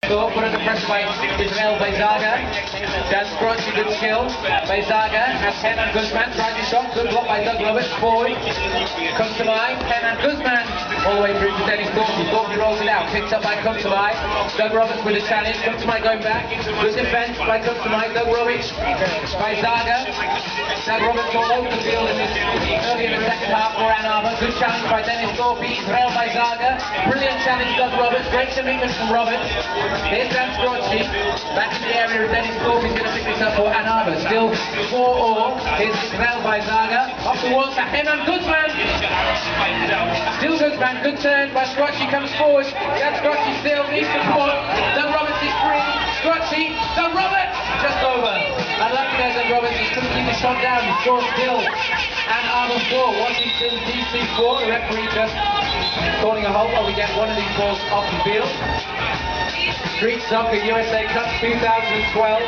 Thor put under pressure by Israel Baizaga. Dan Scrotchy, good skill. Baizaga has Kenan Guzman, tries his shot, good block by Doug Roberts, forward. Comes to my Kenan Guzman, all the way through to Dennis Thorpe. Thorpe rolls it out, picked up by Comes to my. Doug Roberts with a challenge, Comes to my going back. Good defense by Comes to my, Doug Roberts. Baizaga. Doug Roberts all over the field early in the second half for Ann Arbor. Good challenge by Dennis Thorpe, Israel Baizaga. Brilliant challenge, Doug Roberts. Great commitment from Roberts. Here's Dan Scrotchy. Back in the area of Dennis Thorpe. He's going to pick this up for Ann Arbor. Still 4-all. Here's Israel Baizaga. Off the wall to Kenan Guzman. Still Guzman. Good turn by Scrotchy. Comes forward. Dan Scrotchy still needs support. Doug Roberts is free. Scrotchy. Doug Roberts. Just over. Unlucky there, Doug Roberts. He couldn't keep the shot down. He scored still. Ann Arbor 4. Washington DC 4. The referee just calling a halt while we get one of these balls off the field. Street Soccer USA Cup 2012.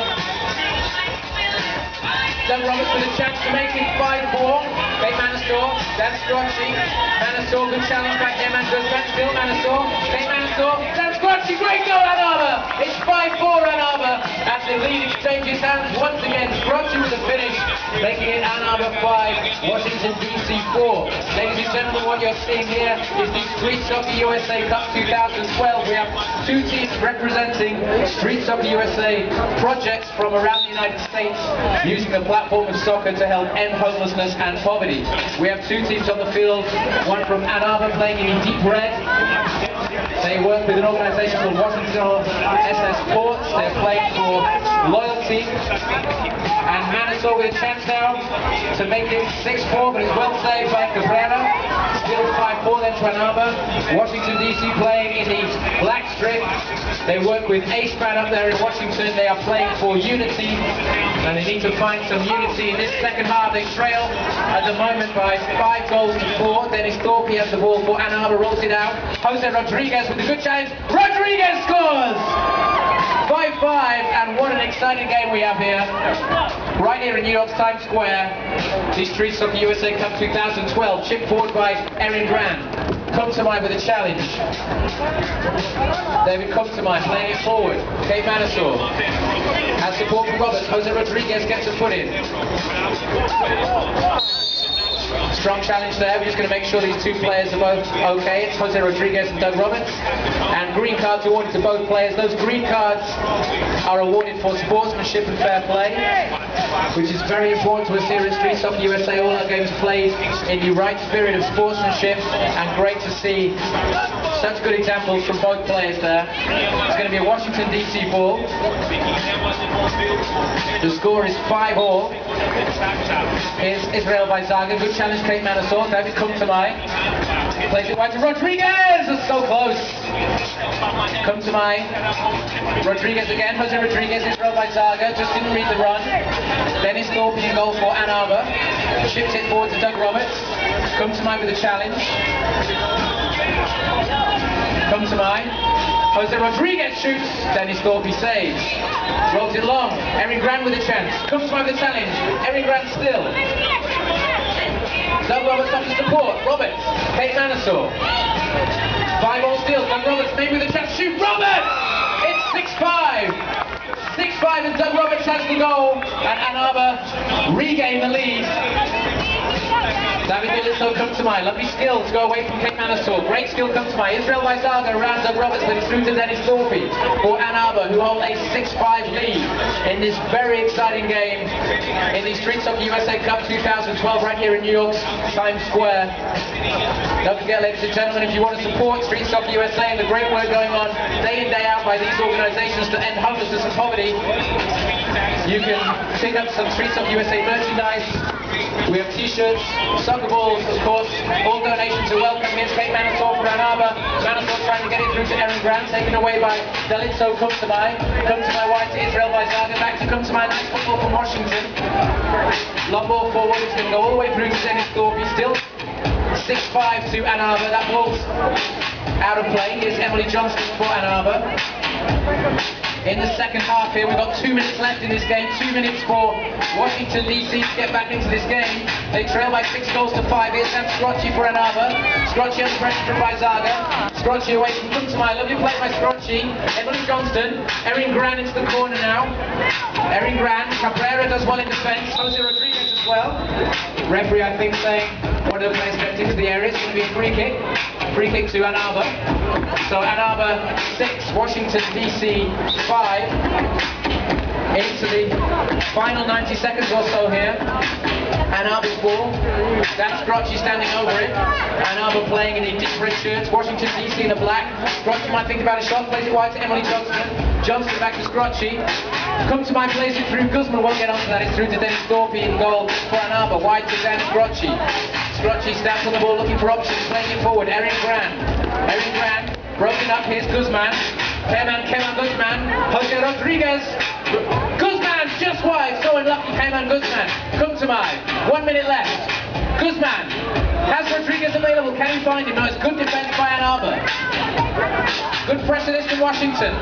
Doug Roberts with a chance to make it 5-4. Kate Manasor, Dan Scrotchy. Manasor, good challenge by Kenan Guzman. Still Manasor. Kate Manasor. Dan Scrotchy, great goal, Ann Arbor. It's 5-4 Ann Arbor. As the lead exchanges hands once again. Scrotchy with a finish, making it Ann Arbor 5, Washington DC 4. Ladies and gentlemen, what you're seeing here is the Street Soccer USA Cup 2012. We have two teams representing Street Soccer USA projects from around the United States using the platform of soccer to help end homelessness and poverty. We have two teams on the field, one from Ann Arbor playing in deep red. They work with an organization called Washington SS Sports. They're playing for loyalty. And Manasor with a chance now to make it 6-4, but it's well saved by Cabrera. Still 5-4 then to Ann Arbor. Washington DC playing in the black strip. They work with Ace Man up there in Washington. They are playing for unity, and they need to find some unity in this second half. They trail at the moment by 5-4. Dennis Thorpe has the ball for Ann Arbor, rolls it out. Jose Rodriguez with a good challenge. Rodriguez scores! 5-5, and what an exciting game we have here. Right here in New York's Times Square. The Street Soccer USA Cup 2012, chipped forward by Erin Grant. Comes to mind with a challenge. David comes to mind, playing it forward. Kate Manasor has support from Roberts. Jose Rodriguez gets a foot in. Strong challenge there. We're just going to make sure these two players are both okay. It's Jose Rodriguez and Doug Roberts. And green cards awarded to both players. Those green cards are awarded for sportsmanship and fair play, which is very important to us here at Street Soccer USA. All our games played in the right spirit of sportsmanship, and great to see such good examples from both players there. It's going to be a Washington DC ball. The score is 5-all. Here's Israel Baizaga. Good challenge, Kate Manasor. David Kumtamai plays it wide to Rodriguez. It's so close. Kumtamai. Rodriguez again. Jose Rodriguez. Israel Baizaga just didn't read the run. Dennis Thorpe in goal for Ann Arbor. Chips it forward to Doug Roberts. Kumtamai with a challenge. Kumtamai. Jose Rodriguez shoots. Dennis Thorpe saves. Rolls it long. Erin Grant with a chance. Kumtamai with a challenge. Erin Grant still. Doug Roberts offers support. Roberts. Kate Manasor. 5-all still. Doug Roberts maybe with a chance to shoot. Roberts! It's 6-5. 6-5, and Doug Roberts has the goal. And Ann Arbor regain the lead. David Dilliso comes to mind. Lovely skill to go away from Kate Manasor. Great skill comes to mind. Israel Baizaga around Doug Roberts, but it's through to Dennis Thorpe for Ann Arbor, who hold a 6-5 lead in this very exciting game in the Street Soccer USA Cup 2012 right here in New York's Times Square. Don't forget, ladies and gentlemen, if you want to support Street Soccer USA and the great work going on day in, day out by these organizations to end homelessness and poverty, you can pick up some Street Soccer USA merchandise. We have t-shirts, soccer balls, of course. All donations are welcome. Here's Kate Manasor for Ann Arbor. Manasor trying to get it through to Erin Grant, taken away by Dalitso Kumtamai. Kumtamai wide to Israel Baizaga, back to Kumtamai. Nice football from Washington. Long ball forward, it's going to go all the way through to Dennis Thorpe. Still 6-5 to Ann Arbor. That ball's out of play. Here's Emily Johnston for Ann Arbor. in the second half here. We've got 2 minutes left in this game, 2 minutes for Washington DC to get back into this game. They trail by 6 goals to 5. Here's Sam Scrocci for Ann Arbor. Scrocci under pressure from Bizaga. Scrocci away from Kumtamai. Lovely play by Scrocci. Emily Johnston. Erin Gran into the corner now. Erin Gran. Cabrera does well in defense. Jose Rodriguez as well. Referee, I think, saying one of the players stepped into the area. It's going to be a free kick. Free kick to Ann Arbor. So Ann Arbor 6, Washington DC 5. Into the final 90 seconds or so here. Ann Arbor's ball. That's Scrocci standing over it. Ann Arbor playing in the deep red shirts. Washington DC in the black. Scrocci might think about a shot. Plays it wide to Emily Johnston. Johnston back to Scrocci. Kumtamai plays it through. Guzman won't get onto that. It's through to Dennis Thorpe in goal for Ann Arbor. Wide to Dan Scrocci. Scrocci stamps on the ball looking for options. Playing it forward. Erin Gran. Erin Gran. Broken up. Here's Guzman. Kevin Guzman. Jose Rodriguez. Guzman just wide. So unlucky Kevin Guzman. Kumtamai. 1 minute left. Guzman. Has Rodriguez available? Can he find him? No, it's good defense by Ann Arbor. Good pressure this from Washington.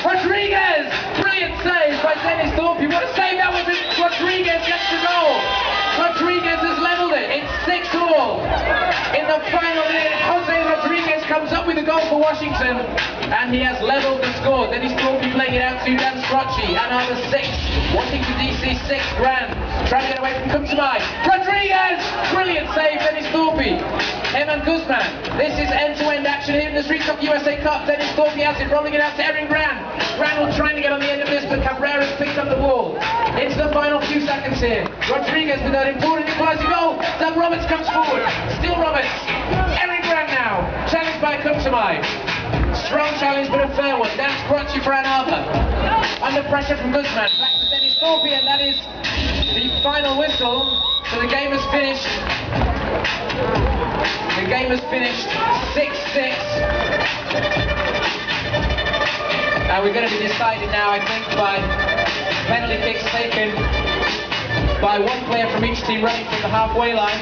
Rodriguez! Brilliant save by Dennis Thorpe. What a save that was! Rodriguez gets the goal. Rodriguez has leveled it. It's 6-all. In the final minute, Jose Rodriguez comes up with a goal for Washington, and he has leveled the score. Dennis Thorpe playing it out to Dan Scrocci. Ann Arbor 6, Washington DC 6. Grand trying to get away from Kumtamai. Rodriguez! Brilliant save, Dennis Thorpe. Eman Guzman. This is end-to-end action here in the Street Soccer USA Cup. Dennis Thorpe has it, rolling it out to Erin Gran. Gran will trying to get on the end of this, but Cabrera's picked up the ball. Into the final few seconds here. Rodriguez with that important equalizer goal. Doug Roberts comes forward. Still Roberts. Erin Gran now. Challenged by Kumtamai. Strong challenge, but a fair one. Dan Scrocci for Ann Arbor. Under pressure from Guzman. Back to Dennis Thorpe, and that is the final whistle. So the game is finished. The game is finished 6-6. And we're going to be decided now, I think, by penalty kicks taken by one player from each team running from the halfway line.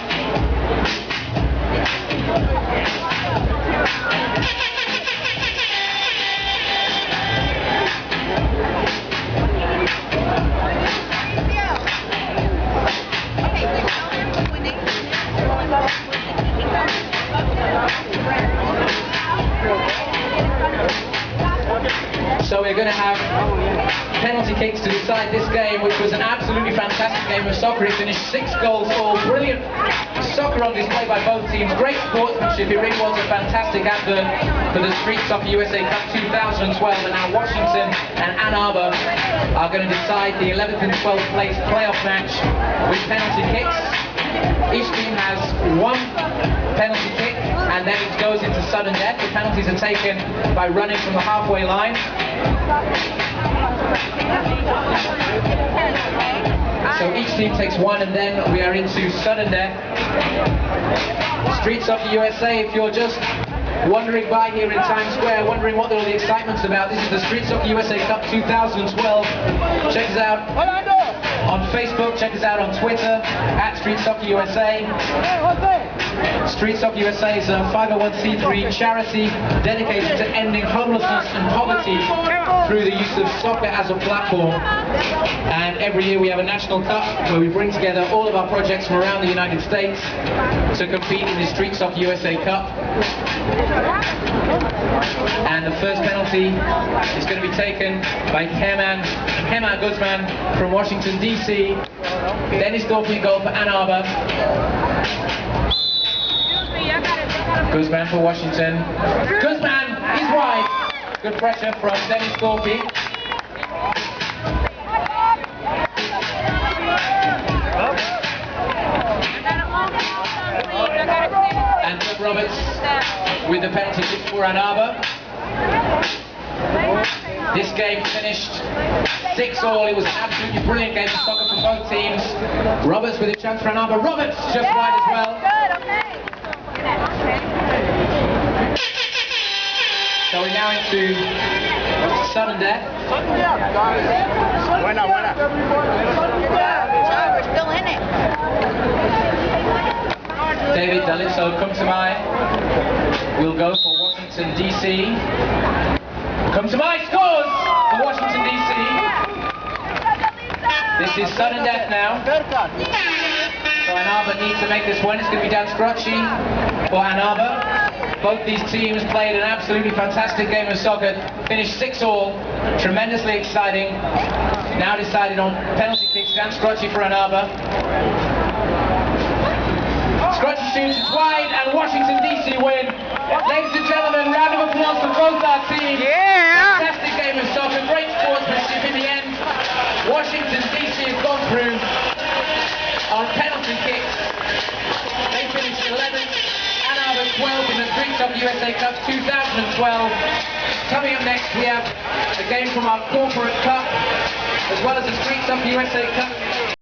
So we're going to have penalty kicks to decide this game, which was an absolutely fantastic game of soccer. It finished 6 goals all. Brilliant soccer on display by both teams. Great sportsmanship. It really was a fantastic advert for the Street Soccer USA Cup 2012. And now Washington and Ann Arbor are going to decide the 11th and 12th place playoff match with penalty kicks. Each team has 1 penalty kick, and then it goes into sudden death. The penalties are taken by running from the halfway line. So each team takes 1, and then we are into sudden death. Street Soccer USA, if you're just wandering by here in Times Square, wondering what all the excitement's about, this is the Street Soccer USA Cup 2012. Check us out on Facebook, check us out on Twitter, @StreetSoccerUSA. Street Soccer USA is a 501c3 charity dedicated to ending homelessness and poverty through the use of soccer as a platform. And every year we have a national cup where we bring together all of our projects from around the United States to compete in the Street Soccer USA Cup. And the first penalty is going to be taken by Kevin Guzman from Washington DC. Dennis Thorpe goal for Ann Arbor. Guzman for Washington. Guzman is wide. Good pressure from Dennis Thorpe. And Doug Roberts with the penalty kick for Ann Arbor. This game finished 6-all. It was an absolutely brilliant game of soccer for both teams. Roberts with a chance for Ann Arbor. Roberts just wide as well. So we're now into sudden death. Buena. We're still in it. David Dalitso Kumtamai will go for Washington DC. Kumtamai scores for Washington DC. This is sudden death now. So Ann Arbor needs to make this one. It's going to be Dan Scrocci for Ann Arbor. Both these teams played an absolutely fantastic game of soccer. Finished 6-all. Tremendously exciting. Now decided on penalty kicks. Dan Scrocci for Ann Arbor. Scrocci shoots, it's wide, and Washington DC win. Ladies and gentlemen, round of applause for both our teams. Yeah! Fantastic game of soccer, great sportsmanship in the end. Washington DC has gone through on penalty kicks. They finished 11th, Ann Arbor 12th in the Street Soccer USA Cup 2012. Coming up next, we have a game from our Corporate Cup, as well as the Street Soccer USA Cup